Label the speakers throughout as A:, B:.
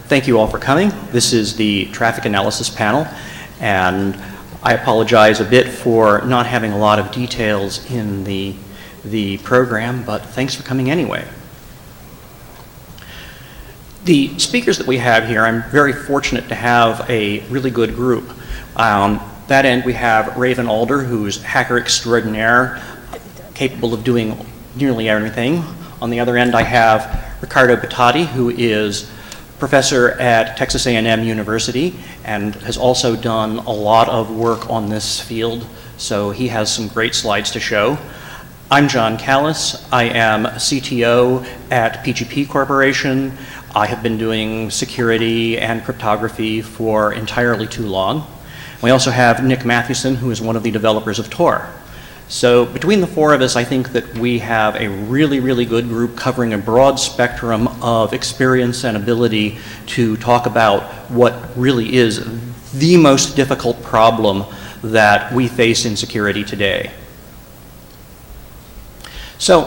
A: Thank you all for coming. This is the traffic analysis panel, and I apologize a bit for not having a lot of details in the program, but thanks for coming anyway. The speakers that we have here, I'm very fortunate to have a really good group. That end we have Raven Alder, who's hacker extraordinaire, capable of doing nearly everything. On the other end I have Ricardo Batati, who is professor at Texas A&M University and has also done a lot of work on this field, so he has some great slides to show. I'm John Callis. I am CTO at PGP Corporation. I have been doing security and cryptography for entirely too long. We also have Nick Mathewson, who is one of the developers of Tor. So between the four of us, I think that we have a really, really good group covering a broad spectrum of experience and ability to talk about what really is the most difficult problem that we face in security today. So,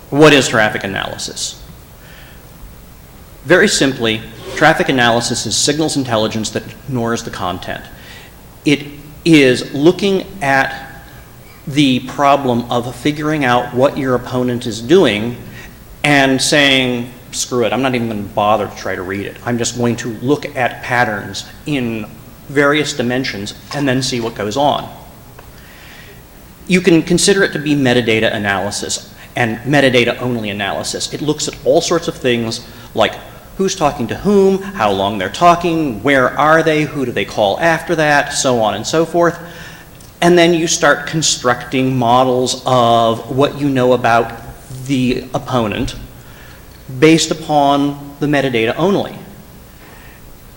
A: what is traffic analysis? Very simply, traffic analysis is signals intelligence that ignores the content. It is looking at the problem of figuring out what your opponent is doing and saying, screw it, I'm not even going to bother to try to read it. I'm just going to look at patterns in various dimensions and then see what goes on. You can consider it to be metadata analysis and metadata only analysis. It looks at all sorts of things like who's talking to whom, how long they're talking, where are they, who do they call after that, so on and so forth. And then you start constructing models of what you know about the opponent based upon the metadata only.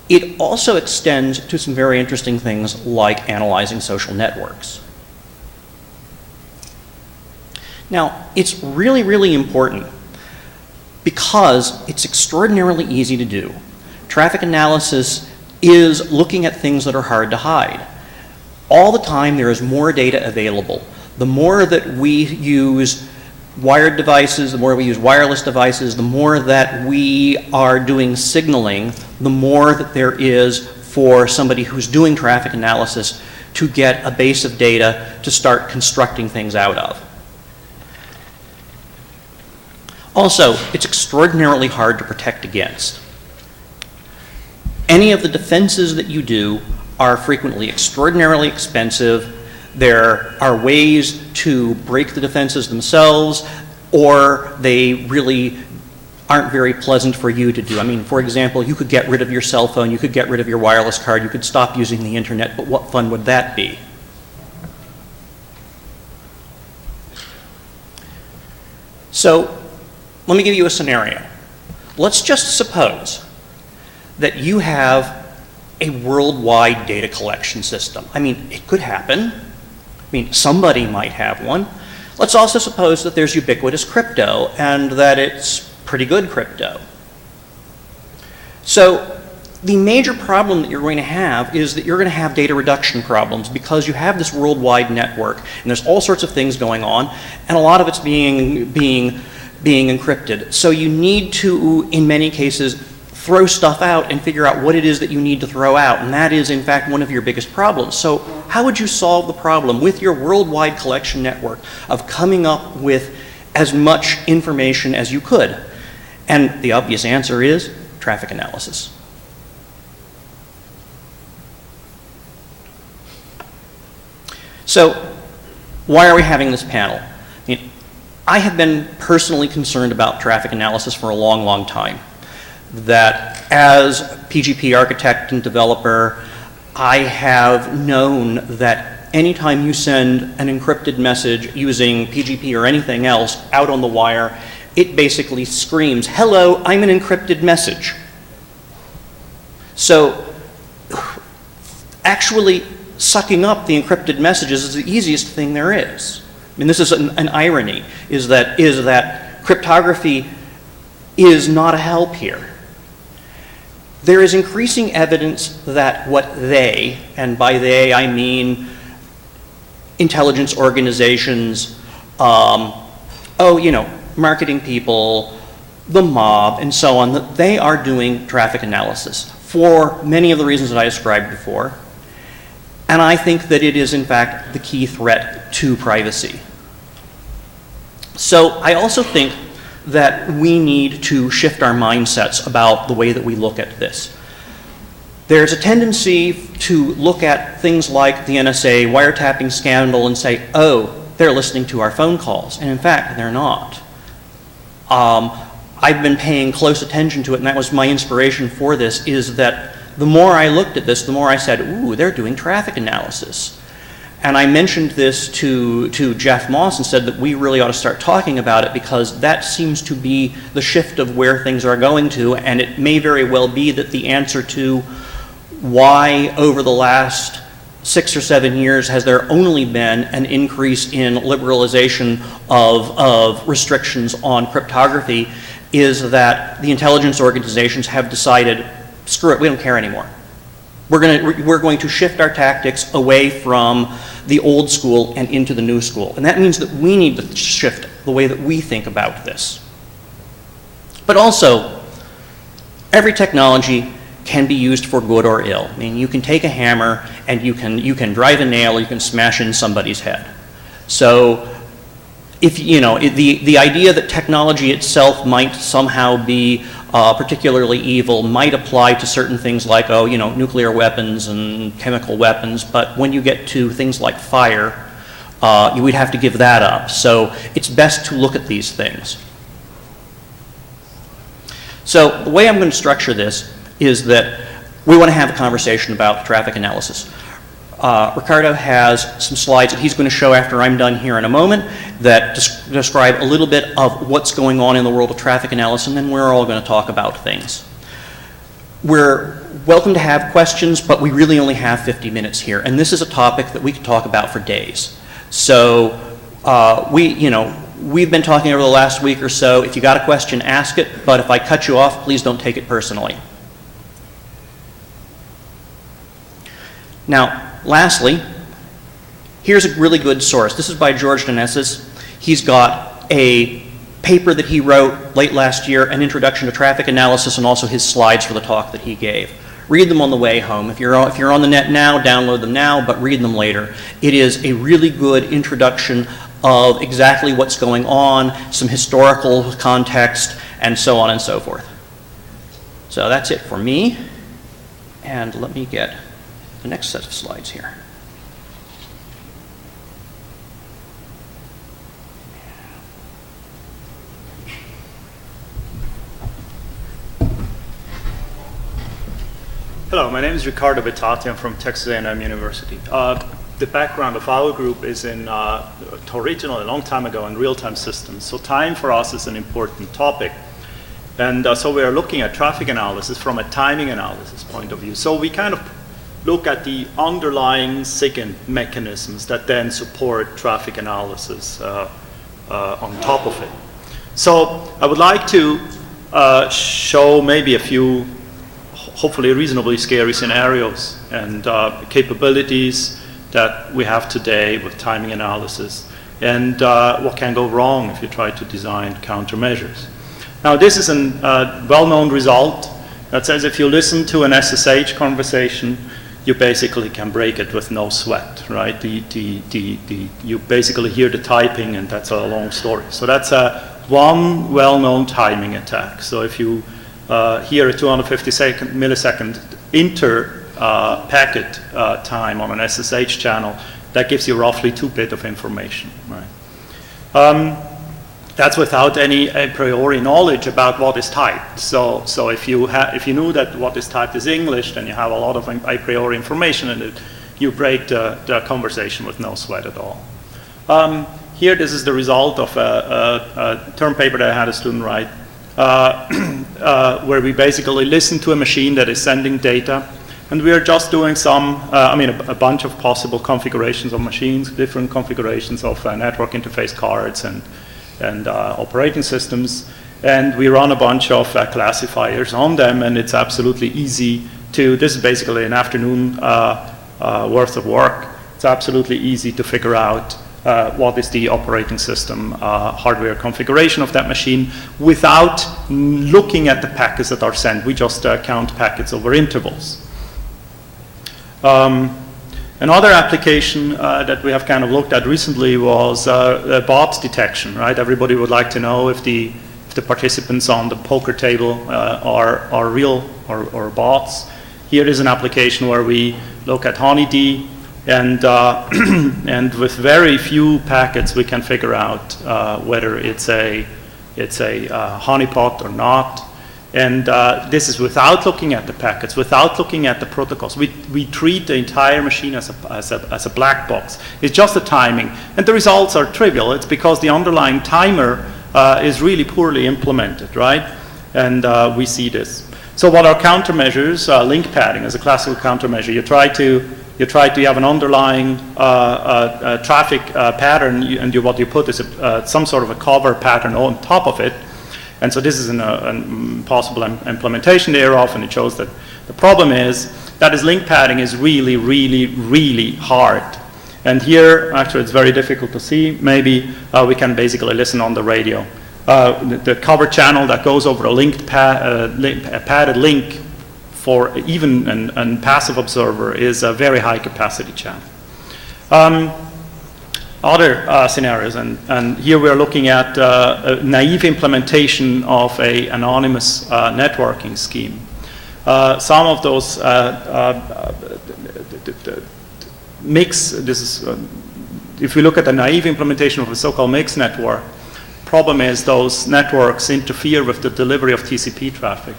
A: It also extends to some very interesting things like analyzing social networks. Now, it's really, really important because it's extraordinarily easy to do. Traffic analysis is looking at things that are hard to hide. All the time there is more data available. The more that we use wired devices, the more we use wireless devices, the more that we are doing signaling, the more that there is for somebody who's doing traffic analysis to get a base of data to start constructing things out of. Also, it's extraordinarily hard to protect against. Any of the defenses that you do are frequently extraordinarily expensive. There are ways to break the defenses themselves, or they really aren't very pleasant for you to do. I mean, for example, you could get rid of your cell phone, you could get rid of your wireless card, you could stop using the internet, but what fun would that be? So, let me give you a scenario. Let's just suppose that you have a worldwide data collection system. I mean, it could happen. I mean, somebody might have one. Let's also suppose that there's ubiquitous crypto and that it's pretty good crypto. So the major problem that you're going to have is that you're going to have data reduction problems because you have this worldwide network and there's all sorts of things going on and a lot of it's being encrypted. So you need to, in many cases, throw stuff out and figure out what it is that you need to throw out, and that is in fact one of your biggest problems. So how would you solve the problem with your worldwide collection network of coming up with as much information as you could? And the obvious answer is traffic analysis. So why are we having this panel? I have been personally concerned about traffic analysis for a long, long time. That as PGP architect and developer, I have known that anytime you send an encrypted message using PGP or anything else out on the wire, it basically screams, hello, I'm an encrypted message. So actually sucking up the encrypted messages is the easiest thing there is. I mean, this is an irony, is that cryptography is not a help here. There is increasing evidence that what they, and by they I mean intelligence organizations, marketing people, the mob, and so on, that they are doing traffic analysis for many of the reasons that I described before. And I think that it is, in fact, the key threat to privacy. So I also think that we need to shift our mindsets about the way that we look at this. There's a tendency to look at things like the NSA wiretapping scandal and say, oh, they're listening to our phone calls. And in fact, they're not. I've been paying close attention to it, and that was my inspiration for this, is that the more I looked at this, the more I said, ooh, they're doing traffic analysis. And I mentioned this to Jeff Moss and said that we really ought to start talking about it, because that seems to be the shift of where things are going to, and it may very well be that the answer to why over the last 6 or 7 years has there only been an increase in liberalization of restrictions on cryptography is that the intelligence organizations have decided, screw it, we don't care anymore. We're going to shift our tactics away from the old school and into the new school. And that means that we need to shift the way that we think about this. But also, every technology can be used for good or ill. I mean, you can take a hammer and you can drive a nail, or you can smash in somebody's head. So, if you know, the idea that technology itself might somehow be particularly evil might apply to certain things like, oh, you know, nuclear weapons and chemical weapons, but when you get to things like fire, you would have to give that up. So it's best to look at these things. So the way I'm going to structure this is that we want to have a conversation about traffic analysis. Ricardo has some slides that he's going to show after I'm done here in a moment that describe a little bit of what's going on in the world of traffic analysis, and then we're all going to talk about things. We're welcome to have questions, but we really only have 50 minutes here, and this is a topic that we could talk about for days. So we've been talking over the last week or so. If you got a question, ask it, but if I cut you off, please don't take it personally. Now, lastly, here's a really good source. This is by George Danezis. He's got a paper that he wrote late last year, an introduction to traffic analysis, and also his slides for the talk that he gave. Read them on the way home. If you're on the net now, download them now, but read them later. It is a really good introduction of exactly what's going on, some historical context, and so on and so forth. So that's it for me. And let me get the next set of slides here.
B: Hello, my name is Ricardo Bettati. I'm from Texas A&M University. The background of our group is originally a long time ago in real-time systems. So time for us is an important topic. And so we are looking at traffic analysis from a timing analysis point of view. So we kind of look at the underlying SIGINT mechanisms that then support traffic analysis on top of it. So I would like to show maybe a few hopefully reasonably scary scenarios and capabilities that we have today with timing analysis, and what can go wrong if you try to design countermeasures. Now, this is a well-known result that says if you listen to an SSH conversation, you basically can break it with no sweat, right? You basically hear the typing, and that's a long story. So that's one well-known timing attack. So if you hear a 250 millisecond packet time on an SSH channel, that gives you roughly 2 bits of information, right? That's without any a priori knowledge about what is typed. So if you knew that what is typed is English, then you have a lot of a priori information, and you break the conversation with no sweat at all. Here, this is the result of a term paper that I had a student write, where we basically listen to a machine that is sending data, and we are just doing a bunch of possible configurations of machines, different configurations of network interface cards and operating systems, and we run a bunch of classifiers on them, and it's absolutely easy this is basically an afternoon worth of work. It's absolutely easy to figure out what is the operating system hardware configuration of that machine without looking at the packets that are sent. We just count packets over intervals. Another application that we have kind of looked at recently was bot detection, right? Everybody would like to know if the participants on the poker table are real or bots. Here is an application where we look at HoneyD, and and with very few packets we can figure out whether it's a honeypot or not. And this is without looking at the packets, without looking at the protocols. We treat the entire machine as a black box. It's just the timing. And the results are trivial. It's because the underlying timer is really poorly implemented, right? And we see this. So what are countermeasures? Link padding is a classical countermeasure. You have an underlying traffic pattern, and what you put is some sort of a cover pattern on top of it. And so this is a possible implementation thereof, and it shows that the problem is that link padding is really, really, really hard. And here, actually, it's very difficult to see. Maybe we can basically listen on the radio. The cover channel that goes over a padded link for even a passive observer is a very high capacity channel. Other scenarios, and here we are looking at a naive implementation of an anonymous networking scheme. Some of those if we look at the naive implementation of a so-called mixed network, problem is those networks interfere with the delivery of TCP traffic.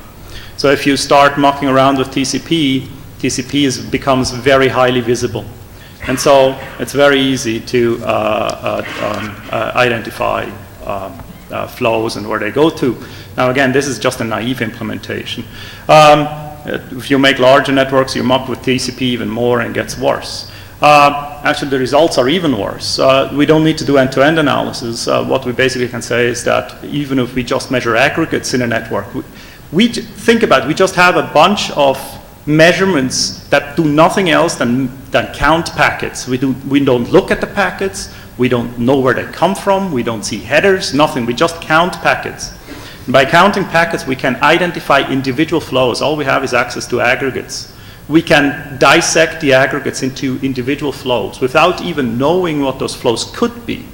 B: So if you start mucking around with TCP becomes very highly visible. And so it's very easy to identify flows and where they go to. Now again, this is just a naive implementation. If you make larger networks, you muck with TCP even more and it gets worse. Actually, the results are even worse. We don't need to do end-to-end analysis. What we basically can say is that even if we just measure aggregates in a network, we just have a bunch of measurements that do nothing else than count packets. We don't look at the packets. We don't know where they come from. We don't see headers, nothing. We just count packets. And by counting packets, we can identify individual flows. All we have is access to aggregates. We can dissect the aggregates into individual flows without even knowing what those flows could be.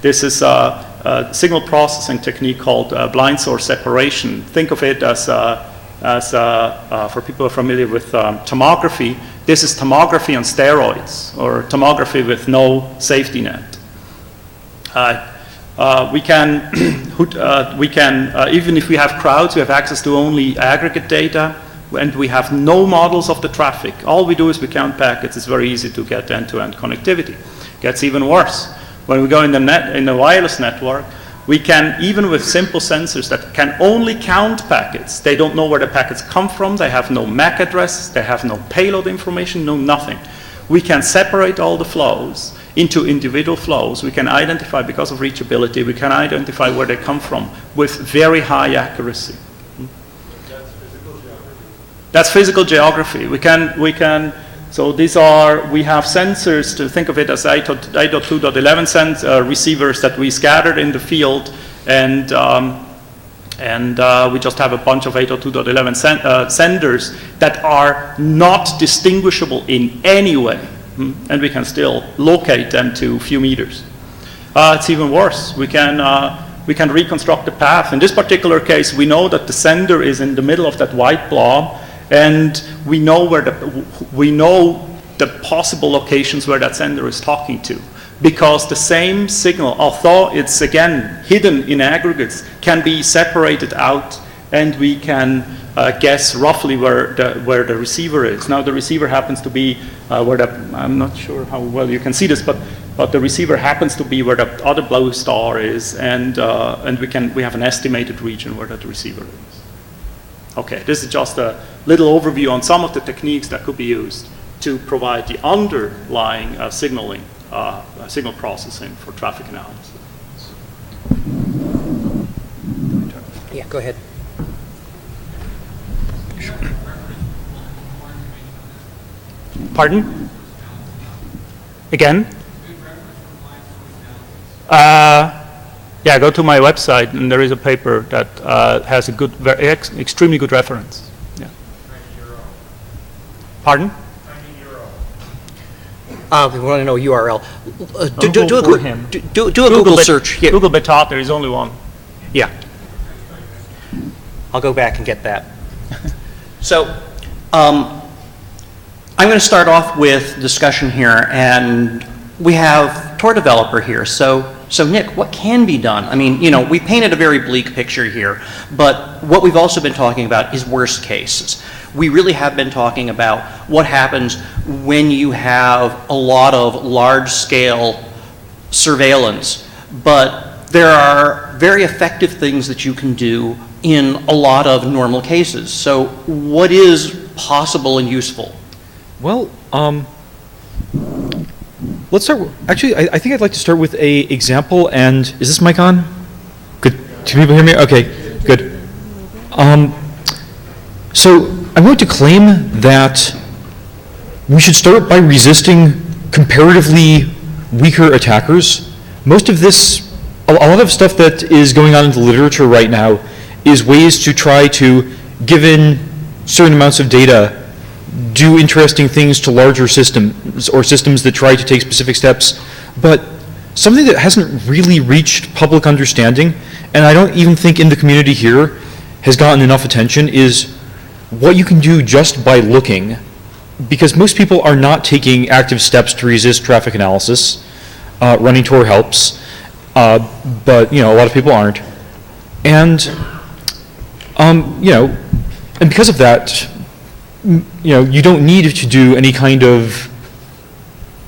B: This is a signal processing technique called blind source separation. Think of it as for people who are familiar with tomography, this is tomography on steroids, or tomography with no safety net. We can even if we have crowds, we have access to only aggregate data, and we have no models of the traffic. All we do is we count packets. It's very easy to get end-to-end connectivity. It gets even worse. When we go in the wireless network, we can, even with simple sensors that can only count packets, they don't know where the packets come from, they have no MAC address, they have no payload information, no nothing. We can separate all the flows into individual flows. We can identify, because of reachability, we can identify where they come from with very high accuracy. That's physical geography. We can. So we have sensors, to think of it as 802.11 receivers that we scattered in the field, and we just have a bunch of 802.11 senders that are not distinguishable in any way, and we can still locate them to a few meters. It's even worse. We can reconstruct the path. In this particular case, we know that the sender is in the middle of that white blob, and we know the possible locations where that sender is talking to, because the same signal, although it's again hidden in aggregates, can be separated out, and we can guess roughly where the receiver is. Now the receiver happens to be I'm not sure how well you can see this, but the receiver happens to be where the other blue star is, and we have an estimated region where that receiver is. Okay, this is just a little overview on some of the techniques that could be used to provide the underlying signal processing for traffic analysis.
C: Yeah, go ahead. Pardon? Again?
B: Yeah, go to my website, and there is a paper that has a good, extremely good reference. Yeah. Pardon?
C: We want to know URL.
B: Google for him.
A: Do a Google search. Yeah.
B: Google Betat, there is only one.
A: Yeah. I'll go back and get that. So, I'm going to start off with discussion here, and we have Tor Developer here. So Nick, what can be done? I mean, we painted a very bleak picture here, but what we've also been talking about is worst cases. We really have been talking about what happens when you have a lot of large-scale surveillance, but there are very effective things that you can do in a lot of normal cases. So what is possible and useful?
D: Well, let's start. Actually, I think I'd like to start with a example. And is this mic on? Good. Can people hear me? Okay. Good. So I'm going to claim that we should start by resisting comparatively weaker attackers. Most of this, a lot of stuff that is going on in the literature right now is ways to try to, given certain amounts of data, do interesting things to larger systems or systems that try to take specific steps. But something that hasn't really reached public understanding, and I don't even think in the community here has gotten enough attention, is what you can do just by looking. Because most people are not taking active steps to resist traffic analysis. Running Tor helps, but a lot of people aren't. And and because of that, you don't need to do any kind of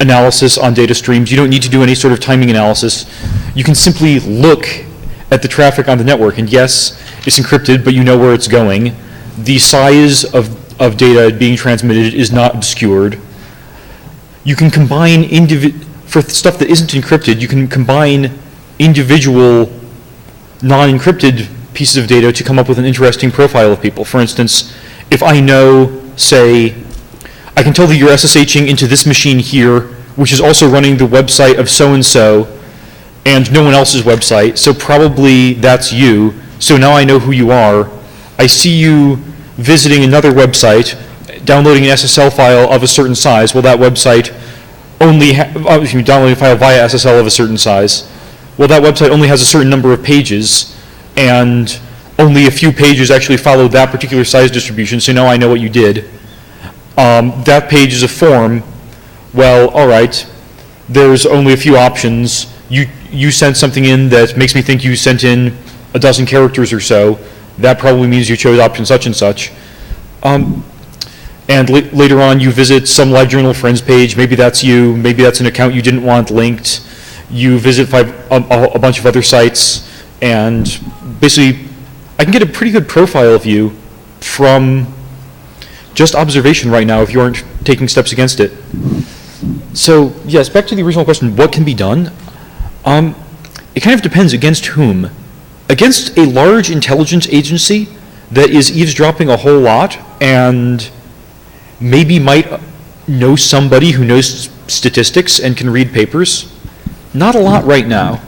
D: analysis on data streams. You don't need to do any sort of timing analysis. You can simply look at the traffic on the network, and yes, it's encrypted, but you know where it's going. The size of data being transmitted is not obscured. You can combine for stuff that isn't encrypted, you can combine individual non-encrypted pieces of data to come up with an interesting profile of people. For instance, if I know, say, I can tell that you're SSHing into this machine here, which is also running the website of so-and-so, and no one else's website, so probably that's you. So now I know who you are. I see you visiting another website, downloading an SSL file of a certain size. Well, that website only downloading a file via SSL of a certain size. Well, that website only has a certain number of pages, and only a few pages actually follow that particular size distribution, so now I know what you did. That page is a form. Well, all right, there's only a few options. You sent something in that makes me think you sent in a dozen characters or so. That probably means you chose option such and such. And later on, you visit some LiveJournal friends page. Maybe that's you. Maybe that's an account you didn't want linked. You visit a bunch of other sites, and basically, I can get a pretty good profile of you from just observation right now if you aren't taking steps against it. So, yes, back to the original question, what can be done? It kind of depends against whom. Against a large intelligence agency that is eavesdropping a whole lot and maybe might know somebody who knows statistics and can read papers, not a lot right now.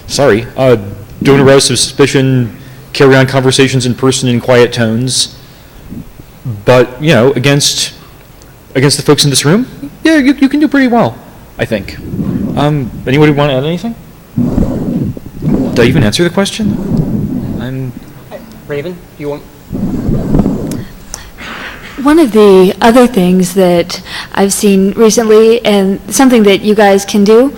D: Sorry, don't arouse suspicion, carry on conversations in person in quiet tones. But, against the folks in this room, yeah, you can do pretty well, I think. Anybody want to add anything? Did I even answer the question?
C: Raven, you want?
E: One of the other things that I've seen recently, and something that you guys can do,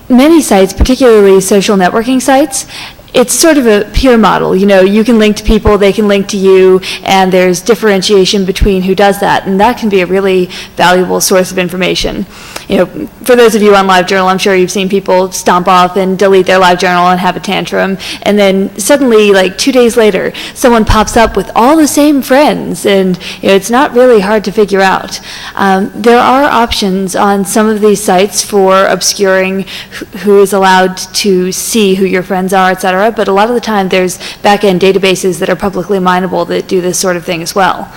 E: many sites, particularly social networking sites, it's sort of a peer model. You can link to people, they can link to you, and there's differentiation between who does that, and that can be a really valuable source of information. For those of you on LiveJournal, I'm sure you've seen people stomp off and delete their LiveJournal and have a tantrum, and then suddenly, 2 days later, someone pops up with all the same friends, and it's not really hard to figure out. There are options on some of these sites for obscuring who is allowed to see who your friends are, etc. But a lot of the time there's back-end databases that are publicly mineable that do this sort of thing as well.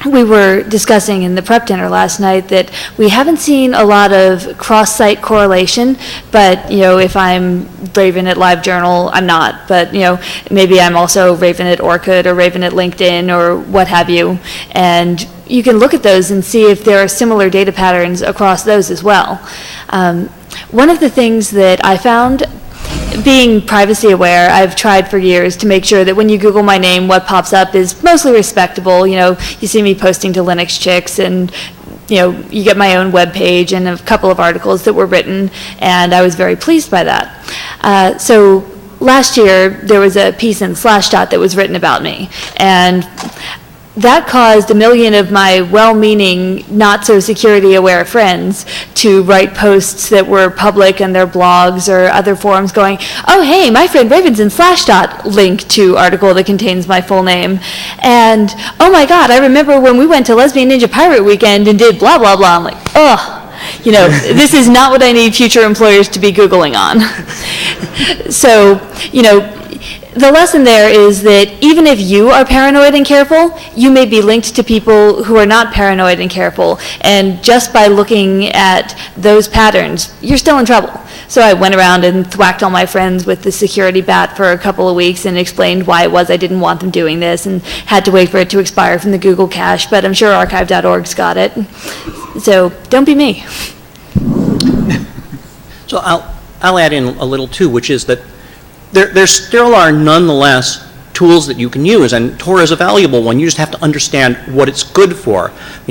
E: we were discussing in the prep dinner last night that we haven't seen a lot of cross-site correlation, but, if I'm Raven at LiveJournal, I'm not, but, maybe I'm also Raven at Orkut or Raven at LinkedIn or what have you, and you can look at those and see if there are similar data patterns across those as well. One of the things that I found, being privacy aware, I've tried for years to make sure that when you Google my name, what pops up is mostly respectable. You see me posting to Linux Chicks, and you get my own web page and a couple of articles that were written, and I was very pleased by that. So last year, there was a piece in Slashdot that was written about me, and that caused a million of my well-meaning, not-so-security-aware friends to write posts that were public on their blogs or other forums going, oh, hey, my friend Raven's in Slashdot, link to article that contains my full name. And, oh my God, I remember when we went to Lesbian Ninja Pirate Weekend and did blah, blah, blah. I'm like, ugh. This is not what I need future employers to be Googling on. So, the lesson there is that even if you are paranoid and careful, you may be linked to people who are not paranoid and careful. And just by looking at those patterns, you're still in trouble. So I went around and thwacked all my friends with the security bat for a couple of weeks and explained why it was I didn't want them doing this and had to wait for it to expire from the Google cache, but I'm sure archive.org's got it. So don't be me.
A: So I'll add in a little too, which is that there still are nonetheless tools that you can use, and Tor is a valuable one. You just have to understand what it's good for.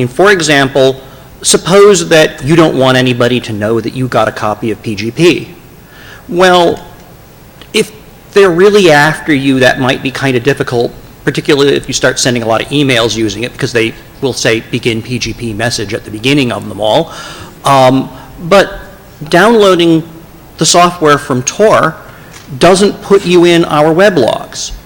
A: For example, suppose that you don't want anybody to know that you got a copy of PGP. Well, if they're really after you, that might be kind of difficult, particularly if you start sending a lot of emails using it, because they will say begin PGP message at the beginning of them all. But downloading the software from Tor doesn't put you in our weblogs.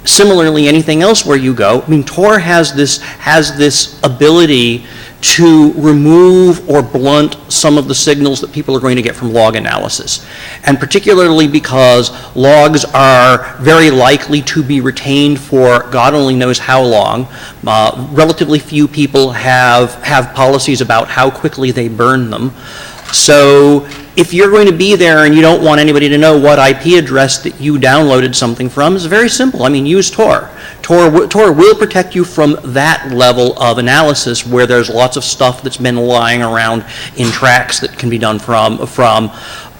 A: Similarly, anything else where you go, Tor has this ability to remove or blunt some of the signals that people are going to get from log analysis. And particularly because logs are very likely to be retained for God only knows how long. Relatively few people have policies about how quickly they burn them. So if you're going to be there and you don't want anybody to know what IP address that you downloaded something from, it's very simple. Use Tor. Tor will protect you from that level of analysis where there's lots of stuff that's been lying around in tracks that can be done from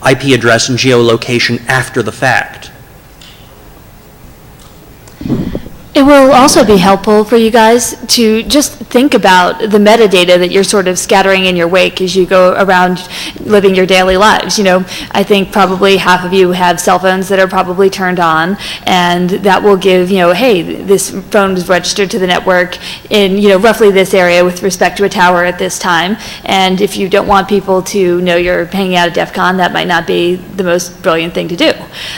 A: IP address and geolocation after the fact.
E: It will also be helpful for you guys to just think about the metadata that you're sort of scattering in your wake as you go around living your daily lives. I think probably half of you have cell phones that are probably turned on, and that will give, hey, this phone is registered to the network in, roughly this area with respect to a tower at this time. And if you don't want people to know you're hanging out at DEF CON, that might not be the most brilliant thing to do.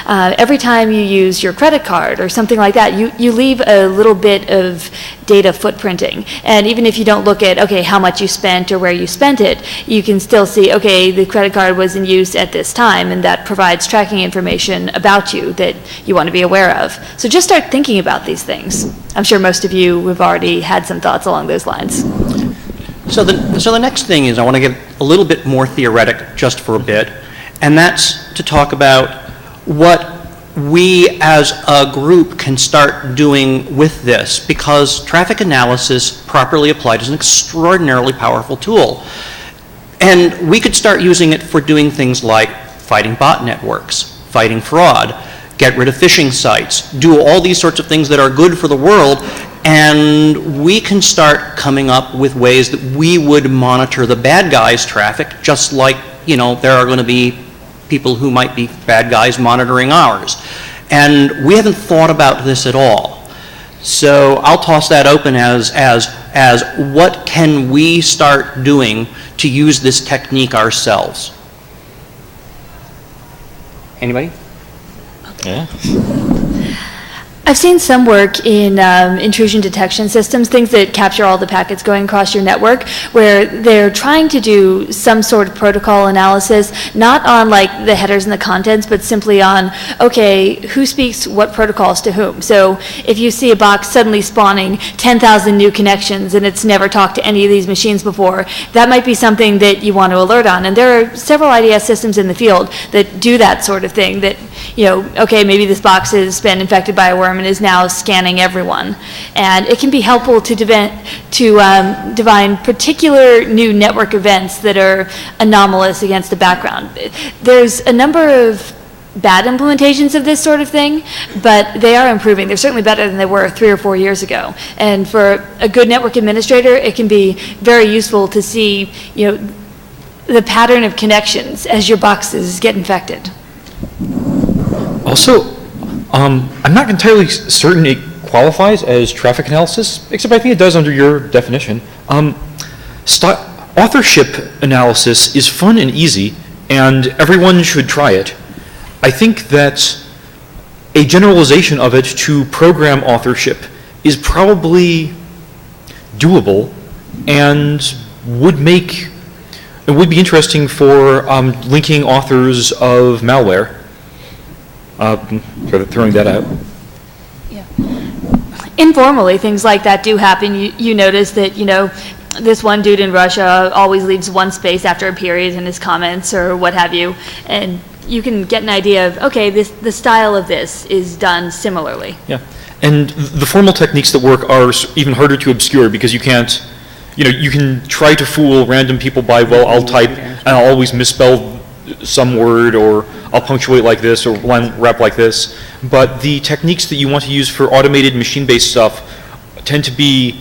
E: Every time you use your credit card or something like that, you leave a little bit of data footprinting. And even if you don't look at, okay, how much you spent or where you spent it, you can still see, okay, the credit card was in use at this time, and that provides tracking information about you that you want to be aware of. So just start thinking about these things. I'm sure most of you have already had some thoughts along those lines.
A: So the next thing is I want to get a little bit more theoretic just for a bit, and that's to talk about what we as a group can start doing with this, because traffic analysis properly applied is an extraordinarily powerful tool. And we could start using it for doing things like fighting bot networks, fighting fraud, get rid of phishing sites, do all these sorts of things that are good for the world, and we can start coming up with ways that we would monitor the bad guys' traffic, just like, there are going to be people who might be bad guys monitoring ours. And we haven't thought about this at all. So I'll toss that open as what can we start doing to use this technique ourselves? Anybody?
D: Yeah.
E: I've seen some work in intrusion detection systems, things that capture all the packets going across your network, where they're trying to do some sort of protocol analysis, not on like the headers and the contents, but simply on, okay, who speaks what protocols to whom. So if you see a box suddenly spawning 10,000 new connections and it's never talked to any of these machines before, that might be something that you want to alert on. And there are several IDS systems in the field that do that sort of thing, that, you know, okay, maybe this box has been infected by a worm and is now scanning everyone. And it can be helpful to divine particular new network events that are anomalous against the background. There's a number of bad implementations of this sort of thing, but they are improving. They're certainly better than they were 3 or 4 years ago. And for a good network administrator, it can be very useful to see, you know, the pattern of connections as your boxes get infected.
D: Also, I'm not entirely certain it qualifies as traffic analysis, except I think it does under your definition. Authorship analysis is fun and easy, and everyone should try it. I think that a generalization of it to program authorship is probably doable and would be interesting for linking authors of malware. Throwing that out.
E: Yeah. Informally, things like that do happen. You notice that, you know, this one dude in Russia always leaves one space after a period in his comments or what have you, and you can get an idea of, okay, the style of this is done similarly.
D: Yeah, and the formal techniques that work are even harder to obscure because you can't, you know, you can try to fool random people by, well, I'll type and I'll always misspell some word, or I'll punctuate like this, or line wrap like this. But the techniques that you want to use for automated machine-based stuff tend to be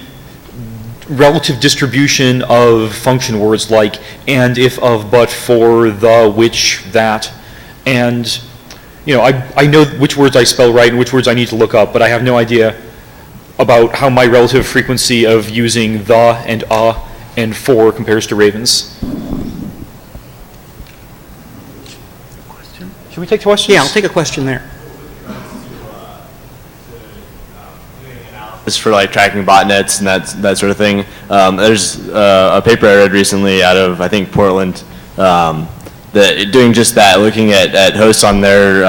D: relative distribution of function words like and, if, of, but, for, the, which, that. And, you know, I know which words I spell right and which words I need to look up, but I have no idea about how my relative frequency of using the and and for compares to Raven's. Should we take questions?
A: Yeah, I'll take a question there.
F: It's for like tracking botnets and that sort of thing. There's a paper I read recently out of, I think, Portland, that doing just that, looking at hosts on their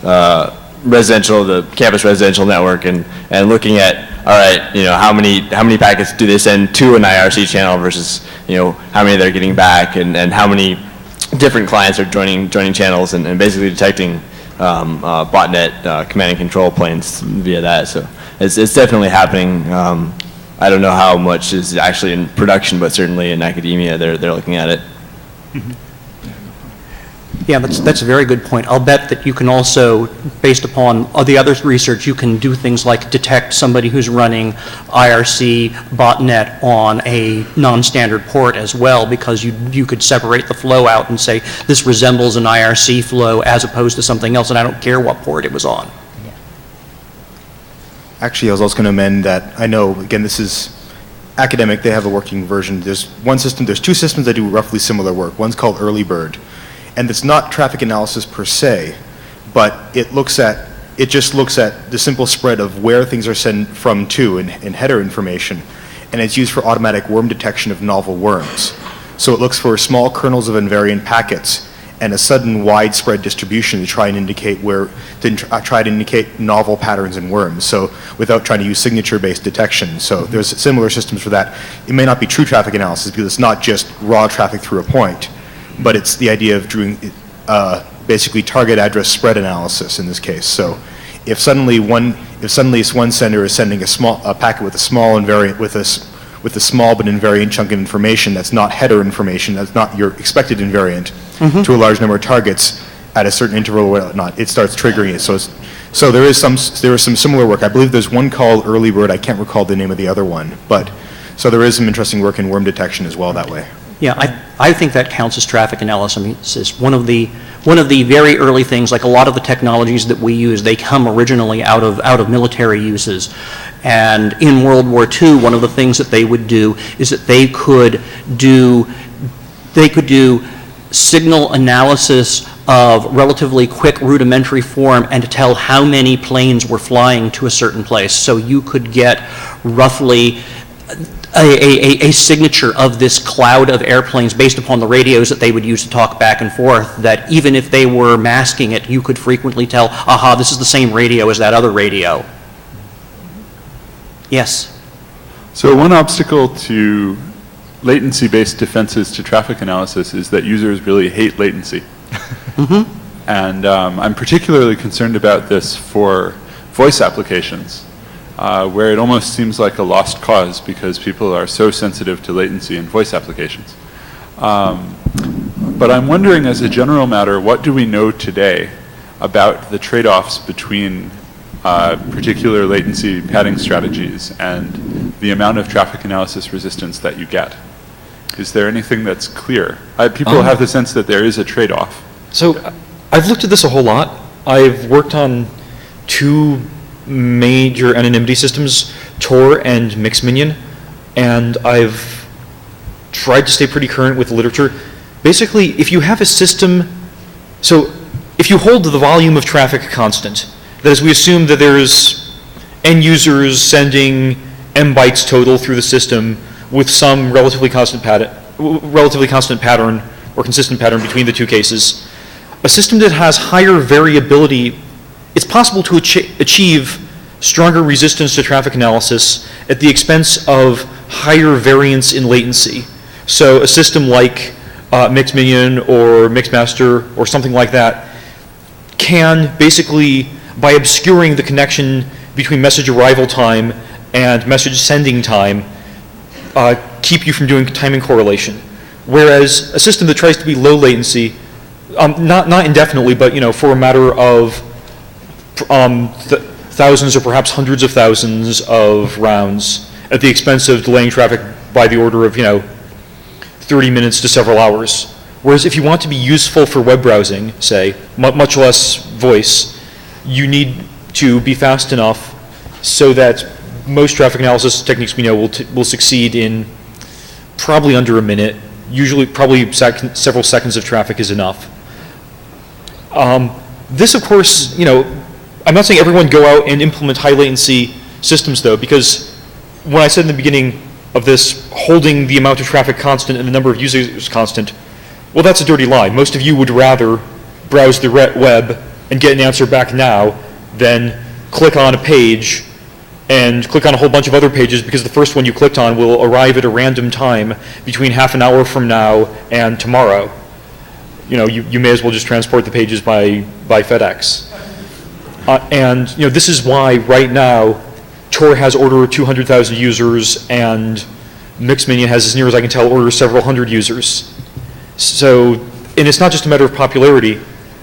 F: the campus residential network, and looking at, all right, you know, how many packets do they send to an IRC channel versus, you know, how many they're getting back, and how many different clients are joining channels, and basically detecting botnet command and control planes via that. So it's definitely happening. I don't know how much is actually in production, but certainly in academia they're looking at it.
A: Mm-hmm. Yeah, that's a very good point. I'll bet that you can also, based upon the other research, you can do things like detect somebody who's running IRC botnet on a non-standard port as well, because you could separate the flow out and say, this resembles an IRC flow as opposed to something else, and I don't care what port it was on.
G: Actually, I was also going to amend that. I know, again, this is academic. They have a working version. There's two systems that do roughly similar work. One's called Early Bird. And it's not traffic analysis per se, but it just looks at the simple spread of where things are sent from to in header information, and it's used for automatic worm detection of novel worms. So it looks for small kernels of invariant packets and a sudden widespread distribution to try and indicate novel patterns in worms. So without trying to use signature-based detection. So there's similar systems for that. It may not be true traffic analysis because it's not just raw traffic through a point, but it's the idea of doing basically target address spread analysis in this case. So if suddenly one sender is sending a packet with a small invariant with a small but invariant chunk of information that's not header information, that's not your expected invariant, to a large number of targets at a certain interval or whatnot, it starts triggering it. So there is some similar work. I believe there's one called Early Bird. I can't recall the name of the other one, but so there is some interesting work in worm detection as well that way.
A: Yeah, I think that counts as traffic analysis. One of the very early things, like a lot of the technologies that we use, they come originally out of military uses. And in World War II, one of the things that they would do is that they could do signal analysis of relatively quick rudimentary form and to tell how many planes were flying to a certain place. So you could get roughly a signature of this cloud of airplanes based upon the radios that they would use to talk back and forth, that even if they were masking it, you could frequently tell, aha, this is the same radio as that other radio. Yes?
H: So one obstacle to latency-based defenses to traffic analysis is that users really hate latency. And I'm particularly concerned about this for voice applications, where it almost seems like a lost cause because people are so sensitive to latency in voice applications. But I'm wondering, as a general matter, what do we know today about the trade-offs between particular latency padding strategies and the amount of traffic analysis resistance that you get? Is there anything that's clear? People have the sense that there is a trade-off.
D: So I've looked at this a whole lot. I've worked on two major anonymity systems, Tor and Mixminion, and I've tried to stay pretty current with the literature. Basically, if you have a system, so if you hold the volume of traffic constant, that is, we assume that there's end users sending M bytes total through the system with some relatively constant pattern or consistent pattern between the two cases. A system that has higher variability, it's possible to achieve stronger resistance to traffic analysis at the expense of higher variance in latency. So a system like Mixminion or Mixmaster or something like that can basically, by obscuring the connection between message arrival time and message sending time, keep you from doing timing correlation. Whereas a system that tries to be low latency, not indefinitely, but for a matter of thousands or perhaps hundreds of thousands of rounds at the expense of delaying traffic by the order of 30 minutes to several hours. Whereas if you want to be useful for web browsing, say, much less voice, you need to be fast enough so that most traffic analysis techniques we know will succeed in probably under a minute. Usually, probably several seconds of traffic is enough. This, of course, I'm not saying everyone go out and implement high latency systems, though, because when I said in the beginning of this, holding the amount of traffic constant and the number of users constant, well, that's a dirty lie. Most of you would rather browse the web and get an answer back now than click on a page and click on a whole bunch of other pages because the first one you clicked on will arrive at a random time between half an hour from now and tomorrow. You may as well just transport the pages by FedEx. And this is why right now Tor has order 200,000 users and Mixminion has, as near as I can tell, order several hundred users. So, and it's not just a matter of popularity.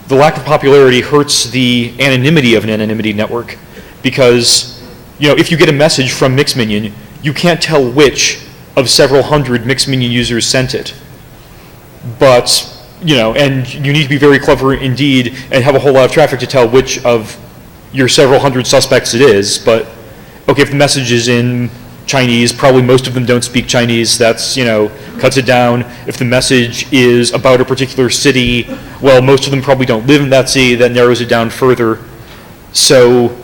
D: The lack of popularity hurts the anonymity of an anonymity network because if you get a message from Mixminion, you can't tell which of several hundred Mixminion users sent it. But, and you need to be very clever indeed and have a whole lot of traffic to tell which of your several hundred suspects it is. But, okay, if the message is in Chinese, probably most of them don't speak Chinese. That's, cuts it down. If the message is about a particular city, well, most of them probably don't live in that city. That narrows it down further. So,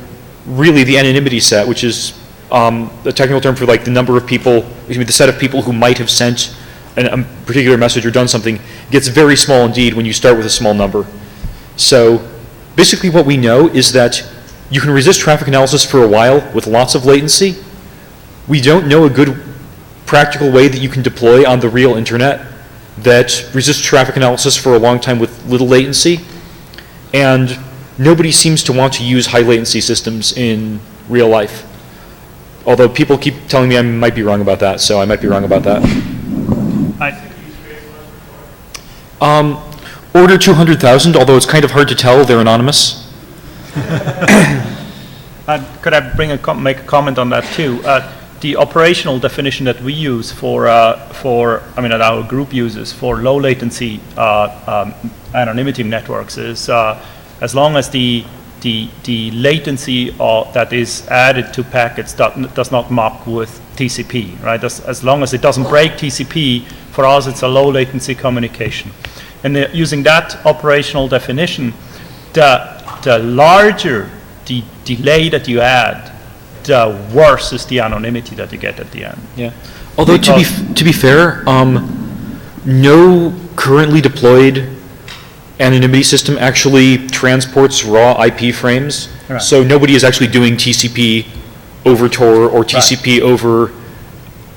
D: really, the anonymity set, which is the technical term for the number of people, the set of people who might have sent a particular message or done something, gets very small indeed when you start with a small number. So basically what we know is that you can resist traffic analysis for a while with lots of latency. We don't know a good practical way that you can deploy on the real internet that resists traffic analysis for a long time with little latency. And nobody seems to want to use high latency systems in real life. Although people keep telling me I might be wrong about that, so I might be wrong about that. Order 200,000, although it's kind of hard to tell, they're anonymous.
B: Could I make a comment on that too? The operational definition that we use that our group uses for low latency anonymity networks is as long as the latency that is added to packets does not mock with TCP, right? As long as it doesn't break TCP, for us it's a low latency communication. And using that operational definition, the larger the delay that you add, the worse is the anonymity that you get at the end.
D: Yeah. Although to be fair, no currently deployed anonymity system actually transports raw IP frames.
B: Right.
D: So nobody is actually doing TCP over Tor or TCP over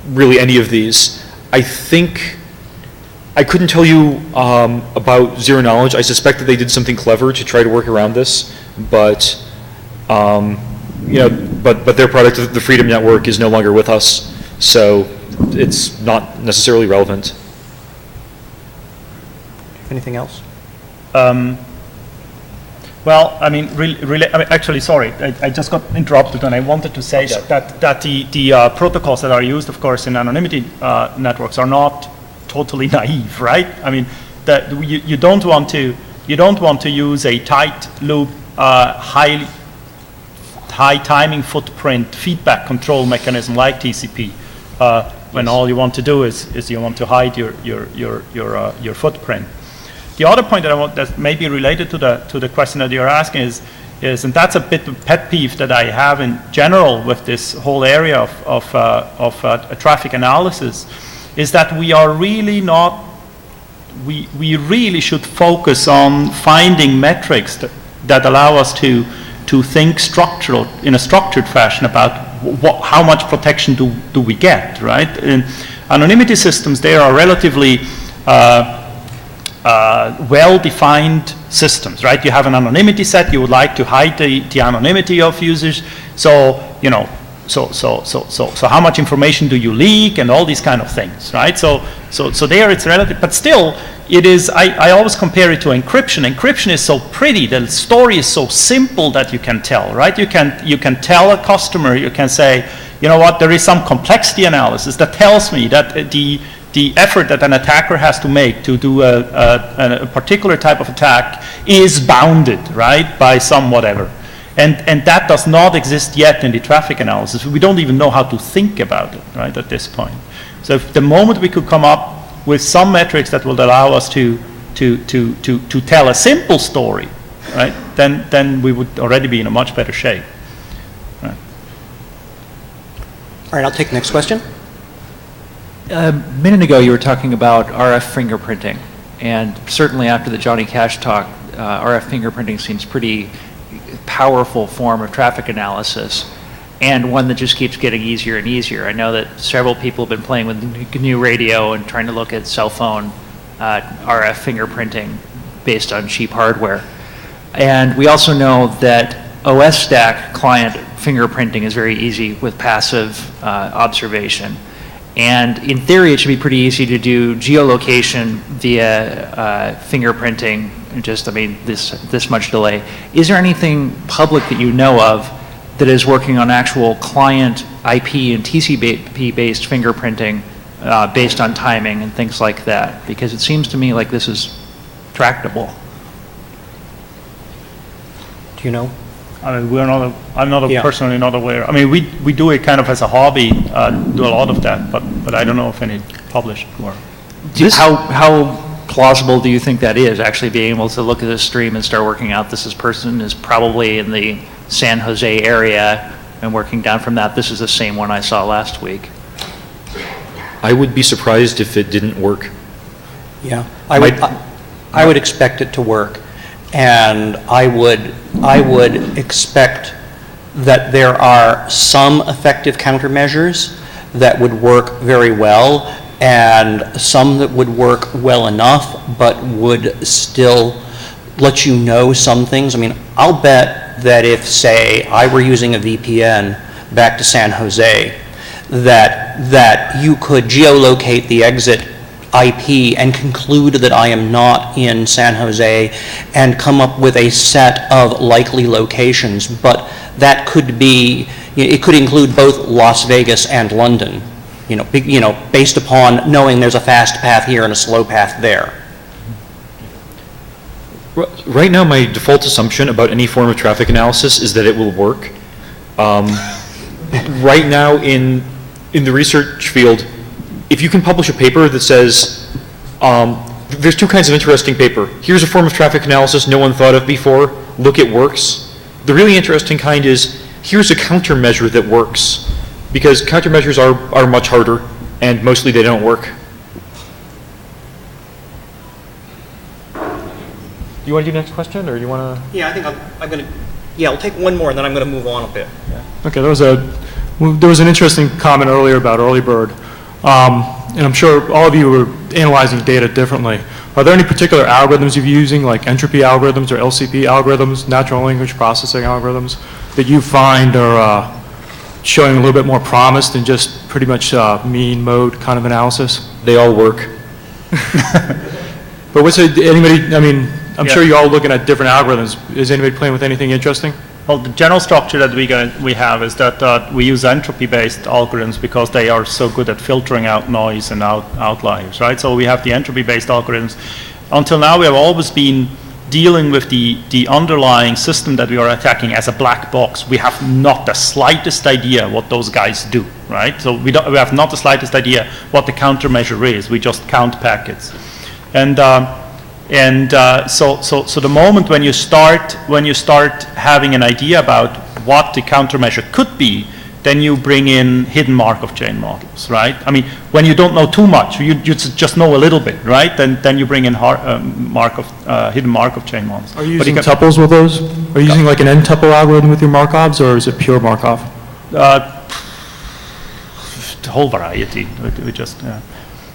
D: really any of these. I think, I couldn't tell you about Zero Knowledge. I suspect that they did something clever to try to work around this, but but their product, the Freedom Network, is no longer with us, so it's not necessarily relevant.
A: Anything else?
B: Well, I mean, actually, sorry, I just got interrupted, and I wanted to say that the protocols that are used, of course, in anonymity networks are not totally naive, right? I mean, that you don't want to use a tight loop, high timing footprint feedback control mechanism like TCP, when all you want to do is you want to hide your footprint. The other point that may be related to the question that you're asking is, and that's a bit of pet peeve that I have in general with this whole area of traffic analysis, is that we are really not, we really should focus on finding metrics that allow us to think in a structured fashion about how much protection do we get, right? In anonymity systems, they are relatively well-defined systems, right? You have an anonymity set, you would like to hide the anonymity of users, so, so how much information do you leak and all these kind of things, right? So there it's relative, but still, it is, I always compare it to encryption. Encryption is so pretty, the story is so simple that you can tell, right? You can tell a customer, you can say, you know what, there is some complexity analysis that tells me that the effort that an attacker has to make to do a particular type of attack is bounded, right, by some whatever. And that does not exist yet in the traffic analysis. We don't even know how to think about it, right, at this point. So if the moment we could come up with some metrics that will allow us to tell a simple story, right, then we would already be in a much better shape. Right.
A: All right, I'll take the next question.
I: A minute ago, you were talking about RF fingerprinting, and certainly after the Johnny Cash talk, RF fingerprinting seems pretty powerful form of traffic analysis, and one that just keeps getting easier and easier. I know that several people have been playing with GNU Radio and trying to look at cell phone RF fingerprinting based on cheap hardware. And we also know that OS stack client fingerprinting is very easy with passive observation. And in theory, it should be pretty easy to do geolocation via fingerprinting, just, I mean, this much delay. Is there anything public that you know of that is working on actual client IP and TCP-based fingerprinting based on timing and things like that? Because it seems to me like this is tractable.
A: Do you know?
B: I mean, I'm not
A: Yeah.
B: personally not aware. I mean, we do it kind of as a hobby, do a lot of that, but I don't know if any published work.
I: How plausible do you think that is, actually being able to look at this stream and start working out this person is probably in the San Jose area and working down from that, this is the same one I saw last week?
D: I would be surprised if it didn't work.
A: Yeah, I would expect it to work, and I would expect that there are some effective countermeasures that would work very well, and some that would work well enough, but would still let you know some things. I mean, I'll bet that if, say, I were using a VPN back to San Jose, that you could geolocate the exit IP and conclude that I am not in San Jose and come up with a set of likely locations, but that could be, it could include both Las Vegas and London, based upon knowing there's a fast path here and a slow path there.
D: Right now, my default assumption about any form of traffic analysis is that it will work. Right now, in the research field, if you can publish a paper that says, there's two kinds of interesting paper. Here's a form of traffic analysis no one thought of before. Look, it works. The really interesting kind is, here's a countermeasure that works. Because countermeasures are much harder, and mostly they don't work. Do you want to do the next question, or do you want to?
A: Yeah, I think I'm going to, yeah, I'll take one more, and then I'm going to move on a bit.
J: Okay, there was an interesting comment earlier about early bird, and I'm sure all of you are analyzing data differently. Are there any particular algorithms you're using, like entropy algorithms or LCP algorithms, natural language processing algorithms, that you find are showing a little bit more promise than just pretty much mean mode kind of analysis?
D: They all work.
J: But anybody, I mean, I'm
B: Yeah.
J: sure you're all looking at different algorithms. Is anybody playing with anything interesting?
B: Well, the general structure that we have is that we use entropy-based algorithms because they are so good at filtering out noise and outliers, right? So we have the entropy-based algorithms. Until now, we have always been dealing with the underlying system that we are attacking as a black box. We have not the slightest idea what those guys do, right? So we have not the slightest idea what the countermeasure is. We just count packets. So the moment when you start having an idea about what the countermeasure could be, then you bring in hidden Markov chain models, right? I mean, when you don't know too much, you just know a little bit, right? Then you bring in hidden Markov chain models.
J: Are you using tuples with those? Are you using like an n-tuple algorithm with your Markovs, or is it pure Markov?
B: The whole variety. We just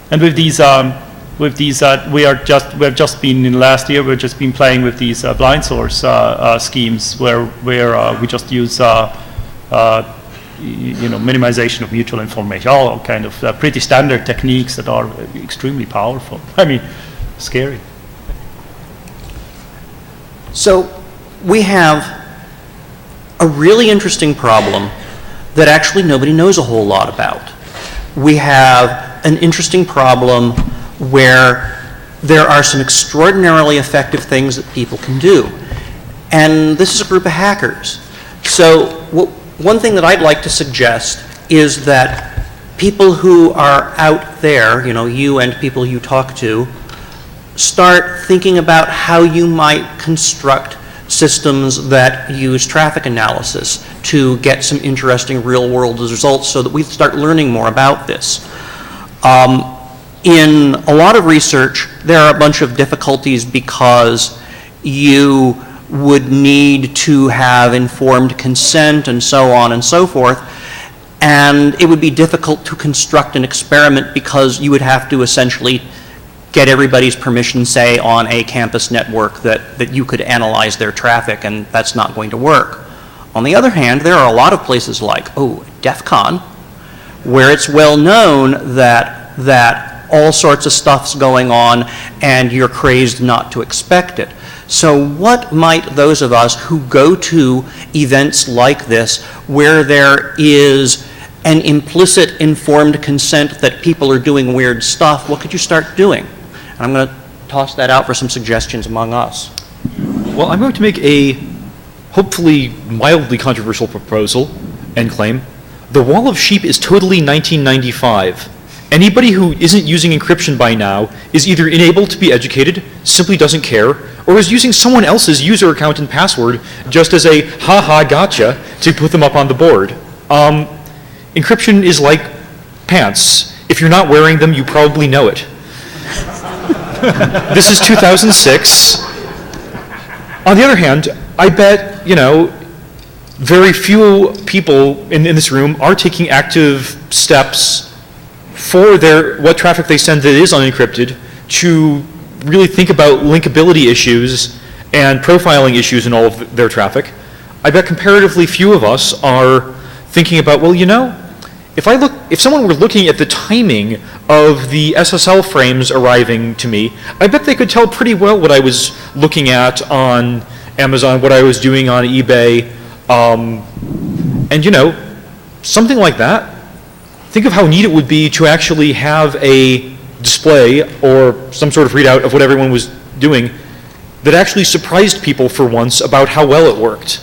B: and with these we have just been in last year. We've just been playing with these blind source schemes where we just use minimization of mutual information, all kind of pretty standard techniques that are extremely powerful. I mean, scary.
A: So we have a really interesting problem that actually nobody knows a whole lot about. We have an interesting problem where there are some extraordinarily effective things that people can do. And this is a group of hackers. So one thing that I'd like to suggest is that people who are out there, you and people you talk to, start thinking about how you might construct systems that use traffic analysis to get some interesting real-world results so that we start learning more about this. In a lot of research, there are a bunch of difficulties because you would need to have informed consent and so on and so forth, and it would be difficult to construct an experiment because you would have to essentially get everybody's permission, say, on a campus network that you could analyze their traffic, and that's not going to work. On the other hand, there are a lot of places like, DEF CON, where it's well known that all sorts of stuff's going on and you're crazed not to expect it. So what might those of us who go to events like this, where there is an implicit informed consent that people are doing weird stuff, what could you start doing? And I'm going to toss that out for some suggestions among us.
D: Well, I'm going to make a hopefully mildly controversial proposal and claim. The Wall of Sheep is totally 1995. Anybody who isn't using encryption by now is either unable to be educated, simply doesn't care, or is using someone else's user account and password just as a ha-ha gotcha to put them up on the board. Encryption is like pants. If you're not wearing them, you probably know it. This is 2006. On the other hand, I bet, very few people in this room are taking active steps for what traffic they send that is unencrypted to really think about linkability issues and profiling issues in all of their traffic. I bet comparatively few of us are thinking about, well, if someone were looking at the timing of the SSL frames arriving to me, I bet they could tell pretty well what I was looking at on Amazon, what I was doing on eBay, and something like that. Think of how neat it would be to actually have a display or some sort of readout of what everyone was doing that actually surprised people for once about how well it worked.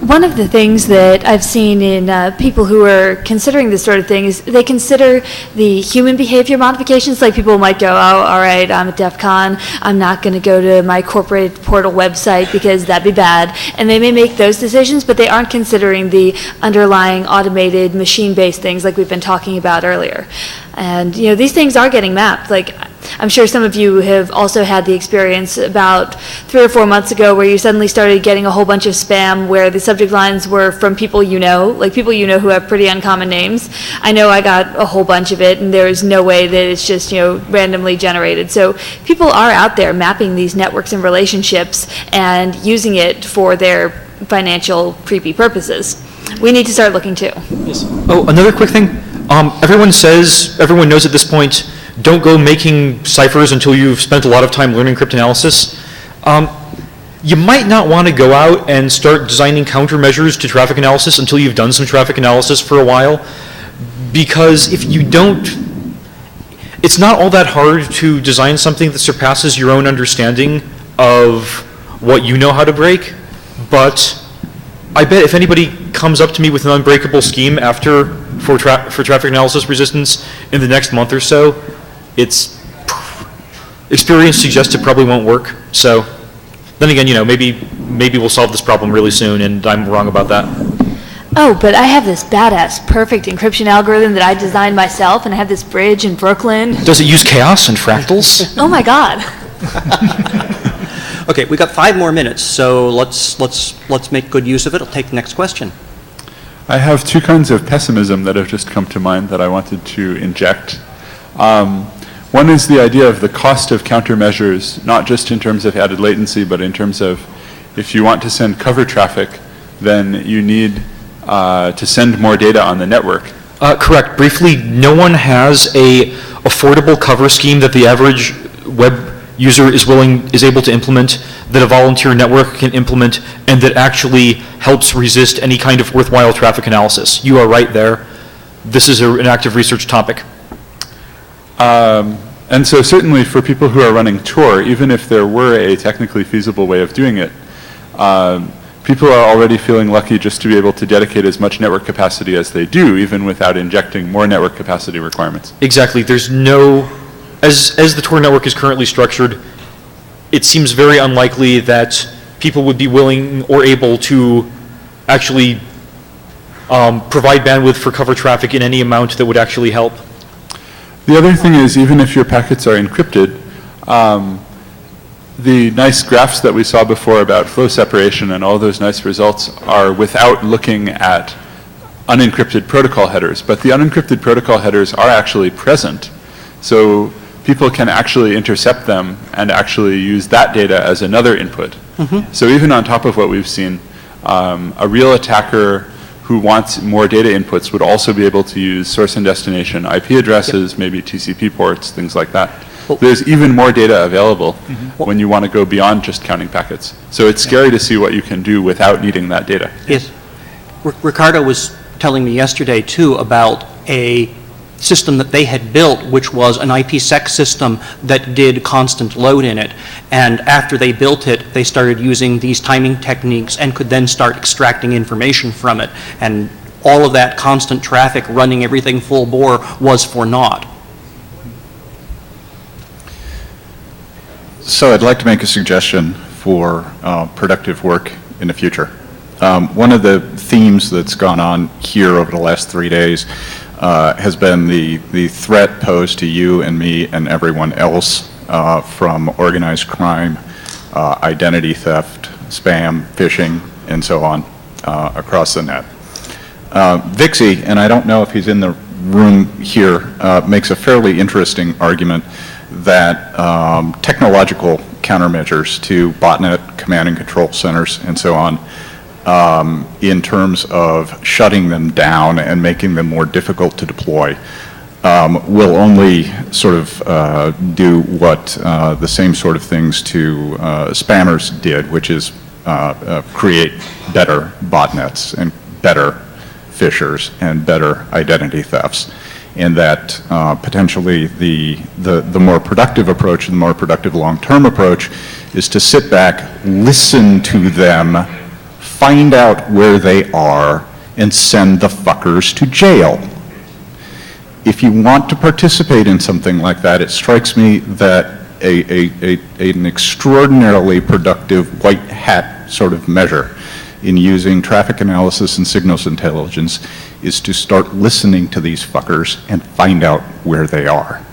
E: One of the things that I've seen in people who are considering this sort of thing is they consider the human behavior modifications. Like people might go, oh, all right, I'm at DEF CON, I'm not going to go to my corporate portal website because that'd be bad. And they may make those decisions, but they aren't considering the underlying automated machine-based things like we've been talking about earlier. And, you know, these things are getting mapped. Like, I'm sure some of you have also had the experience about 3 or 4 months ago where you suddenly started getting a whole bunch of spam where the subject lines were from people you know, like people you know who have pretty uncommon names. I know I got a whole bunch of it, and there is no way that it's just, you know, randomly generated. So people are out there mapping these networks and relationships and using it for their financial creepy purposes. We need to start looking too.
D: Oh, another quick thing. Everyone knows at this point, don't go making ciphers until you've spent a lot of time learning cryptanalysis. You might not want to go out and start designing countermeasures to traffic analysis until you've done some traffic analysis for a while, because if you don't, it's not all that hard to design something that surpasses your own understanding of what you know how to break, but I bet if anybody comes up to me with an unbreakable scheme for traffic analysis resistance in the next month or so, experience suggests it probably won't work. So then again, you know, maybe we'll solve this problem really soon, and I'm wrong about that.
E: Oh, but I have this badass perfect encryption algorithm that I designed myself, and I have this bridge in Brooklyn.
D: Does it use chaos and fractals?
E: Oh my God.
A: Okay, we got 5 more minutes, so let's make good use of it. I'll take the next question.
H: I have 2 kinds of pessimism that have just come to mind that I wanted to inject. One is the idea of the cost of countermeasures, not just in terms of added latency, but in terms of if you want to send cover traffic, then you need to send more data on the network.
D: Correct. Briefly, no one has a affordable cover scheme that the average web user is able to implement, that a volunteer network can implement, and that actually helps resist any kind of worthwhile traffic analysis. You are right there. This is an active research topic.
H: And so certainly for people who are running Tor, even if there were a technically feasible way of doing it, people are already feeling lucky just to be able to dedicate as much network capacity as they do, even without injecting more network capacity requirements.
D: Exactly. There's no, as the Tor network is currently structured, it seems very unlikely that people would be willing or able to actually provide bandwidth for cover traffic in any amount that would actually help.
H: The other thing is, even if your packets are encrypted, the nice graphs that we saw before about flow separation and all those nice results are without looking at unencrypted protocol headers. But the unencrypted protocol headers are actually present. So people can actually intercept them and actually use that data as another input. Mm-hmm. So even on top of what we've seen, a real attacker who wants more data inputs would also be able to use source and destination IP addresses, yep, maybe TCP ports, things like that. Well, there's even more data available when you want to go beyond just counting packets. So it's scary to see what you can do without needing that data.
A: Yes. Ricardo was telling me yesterday, too, about a system that they had built, which was an IPsec system that did constant load in it. And after they built it, they started using these timing techniques and could then start extracting information from it. And all of that constant traffic running everything full bore was for naught.
K: So I'd like to make a suggestion for productive work in the future. One of the themes that's gone on here over the last 3 days has been the threat posed to you and me and everyone else from organized crime, identity theft, spam, phishing, and so on across the net. Vixie, and I don't know if he's in the room here, makes a fairly interesting argument that technological countermeasures to botnet command and control centers and so on, in terms of shutting them down and making them more difficult to deploy, will only sort of do what the same sort of things to spammers did, which is create better botnets and better phishers and better identity thefts. And that potentially the more productive approach, the more productive long-term approach, is to sit back, listen to them, find out where they are, and send the fuckers to jail. If you want to participate in something like that, it strikes me that an extraordinarily productive white hat sort of measure in using traffic analysis and signals intelligence is to start listening to these fuckers and find out where they are.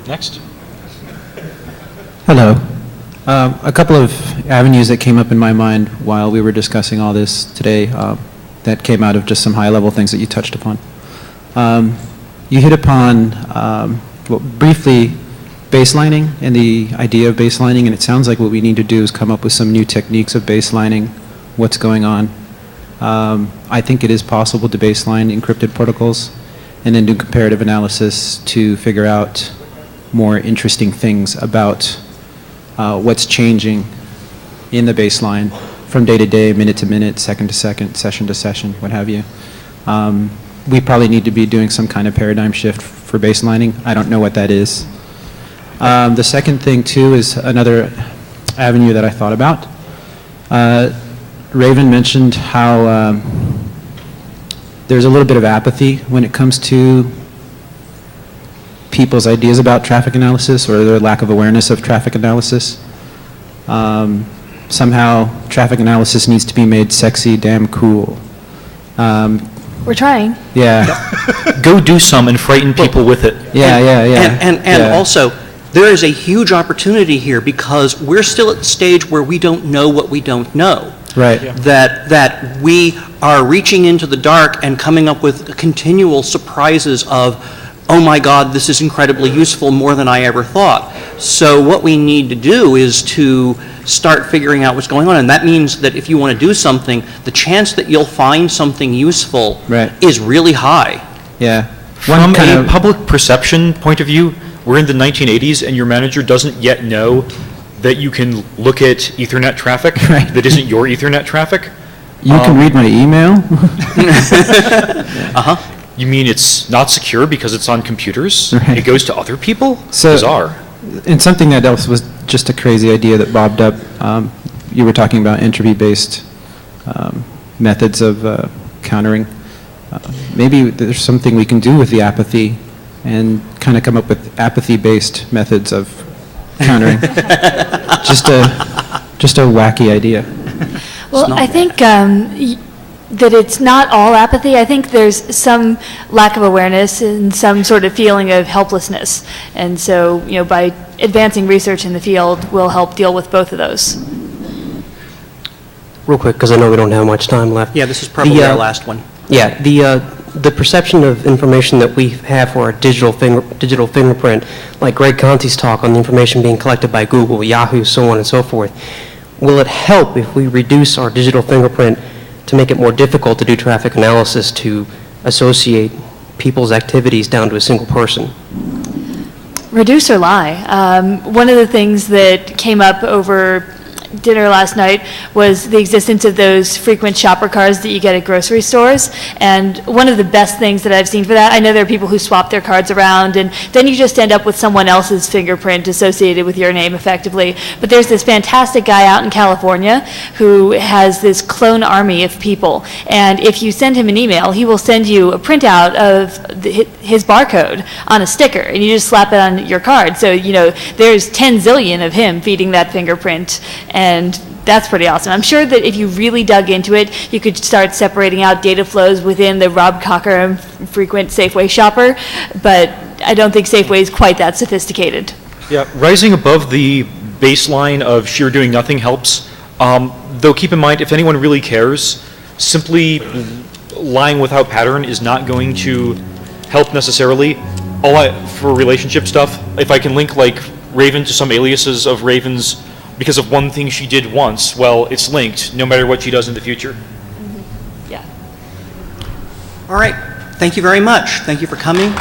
D: Next.
L: Hello. A couple of avenues that came up in my mind while we were discussing all this today that came out of just some high-level things that you touched upon. You hit upon, briefly, baselining and the idea of baselining, and it sounds like what we need to do is come up with some new techniques of baselining what's going on. I think it is possible to baseline encrypted protocols and then do comparative analysis to figure out more interesting things about what's changing in the baseline from day to day, minute to minute, second to second, session to session, what have you. We probably need to be doing some kind of paradigm shift for baselining. I don't know what that is. The second thing, too, is another avenue that I thought about. Raven mentioned how there's a little bit of apathy when it comes to people's ideas about traffic analysis or their lack of awareness of traffic analysis. Somehow, traffic analysis needs to be made sexy, damn cool.
E: We're trying.
L: Yeah.
D: Go do some and frighten people with it.
L: Yeah.
A: And also, there is a huge opportunity here because we're still at the stage where we don't know what we don't know.
L: Right.
B: Yeah.
A: That we are reaching into the dark and coming up with continual surprises of, oh my God, this is incredibly useful, more than I ever thought. So what we need to do is to start figuring out what's going on, and that means that if you want to do something, the chance that you'll find something useful is really high.
L: Yeah.
D: From a public perception point of view, we're in the 1980s and your manager doesn't yet know that you can look at Ethernet traffic that isn't your Ethernet traffic.
L: You can read my email?
D: You mean it's not secure because it's on computers?
L: Right.
D: It goes to other people?
L: So,
D: bizarre.
L: And something that else was just a crazy idea that bobbed up. You were talking about entropy-based methods of countering. Maybe there's something we can do with the apathy and kind of come up with apathy-based methods of countering. just a wacky idea.
E: Well, I think that it's not all apathy. I think there's some lack of awareness and some sort of feeling of helplessness. And so, by advancing research in the field, we'll help deal with both of those.
C: Real quick, because I know we don't have much time left.
A: Yeah, this is probably our last one.
C: Yeah, the perception of information that we have for our digital fingerprint, like Greg Conti's talk on the information being collected by Google, Yahoo, so on and so forth, will it help if we reduce our digital fingerprint to make it more difficult to do traffic analysis to associate people's activities down to a single person?
E: Reduce or lie. One of the things that came up over dinner last night was the existence of those frequent shopper cards that you get at grocery stores. And one of the best things that I've seen for that, I know there are people who swap their cards around and then you just end up with someone else's fingerprint associated with your name effectively. But there's this fantastic guy out in California who has this clone army of people. And if you send him an email, he will send you a printout of his barcode on a sticker and you just slap it on your card. So, there's 10 zillion of him feeding that fingerprint. And that's pretty awesome. I'm sure that if you really dug into it, you could start separating out data flows within the Rob Cocker frequent Safeway shopper, but I don't think Safeway is quite that sophisticated.
D: Yeah, rising above the baseline of sheer doing nothing helps. Though keep in mind, if anyone really cares, simply lying without pattern is not going to help necessarily. For relationship stuff, if I can link like Raven to some aliases of Raven's because of one thing she did once, well, it's linked no matter what she does in the future.
E: Yeah.
A: All right. Thank you very much. Thank you for coming.